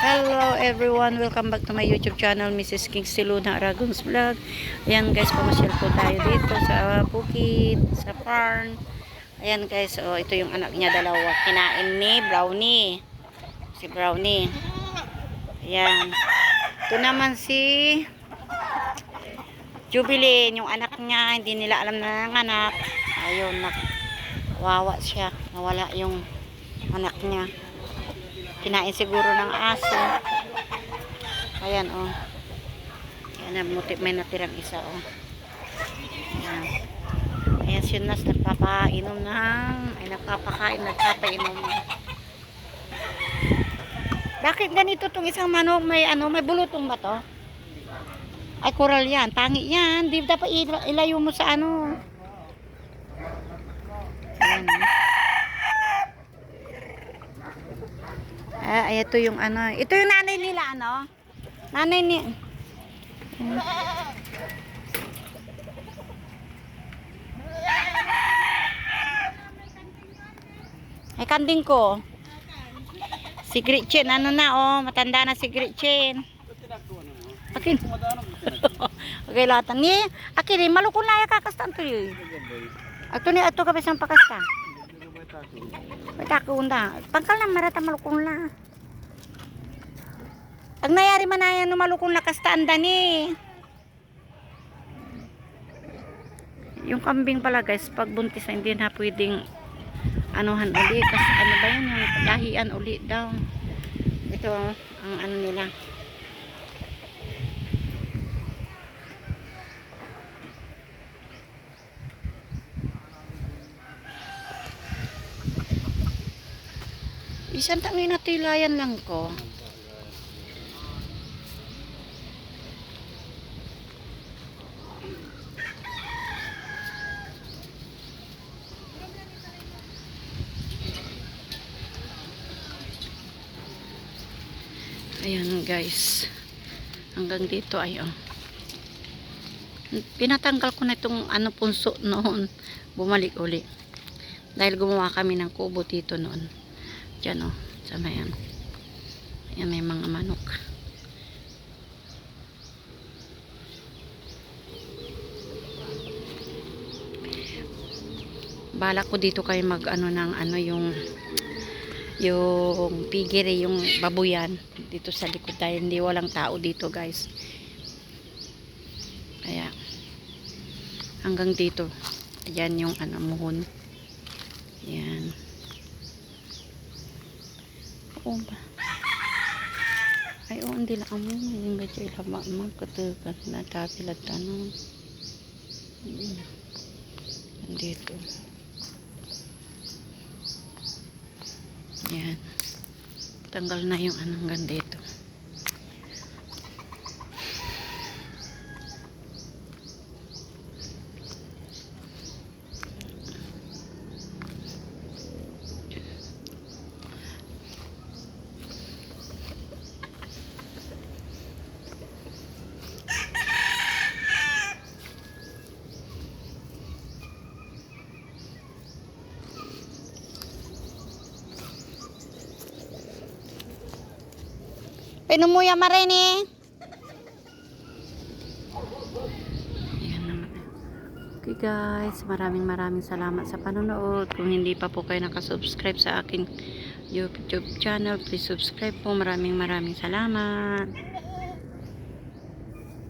Hello everyone, welcome back to my YouTube channel, Mrs. Kingsley Luna Aragon's Vlog. Ayan guys, pumasyal po tayo dito sa bukid, sa farm. Ayan guys, oh, ito yung anak niya dalawa. Kinain ni Brownie. Si Brownie. Ayan. Ito naman si Jubilin, yung anak niya. Hindi nila alam na ng anak. Ayun, wawa siya. Nawala yung anak niya. Kinain siguro ng aso. Ayan, oh. Ayan, may natirang isa, oh. Ayan. Ayan, si Nas nagpapainom nagpapainom. Bakit ganito tong isang manok? May bulutong ba to? Ay, coral yan. Tangi yan. Di dapat ilayo mo sa ano. Ayan, oh. Ay, ito yung ano. Ito yung nanay nila, ano? Nanay ni... Ay, kanding ko. Si Gretchen, ano na, oh. Matanda na si Gretchen. Akin. Okay, latan. Ni, akin, malukon na ya kakastan to yun. Ato ni, ato ka bisang pakasta. Matako na. Pangkal na marata malukon na. Ang nayari man na yan malukon na kastaan dani. Yung kambing pala guys, pag buntis na hindi na pwedeng anuhan uli. Kasi ano ba yun, yung lahian uli daw. Ito ang ano nila. Isang tangin na tilayan lang ko. Ayan guys. Hanggang dito ay oh. Pinatanggal ko na itong punso noon. Bumalik uli. Dahil gumawa kami ng kubo dito noon. Diyan oh, sama yan. Ayan, may mga manok. Balak ko dito kayo mag yung piggery, yung babuyan dito sa likod dahil hindi walang tao dito guys. Kaya hanggang dito. Ayan yung muhon. Ayan. Oo ba? Ay, oo, hindi lang mo. Yung gajay lama magkatugan na tapilag tanong. Dito. Yan. Tanggal na yung hanggang dito. Pinumuya marini. Ayan naman. Okay guys, maraming salamat sa panonood. Kung hindi pa po kayo nakasubscribe sa aking YouTube channel, please subscribe po. Maraming salamat.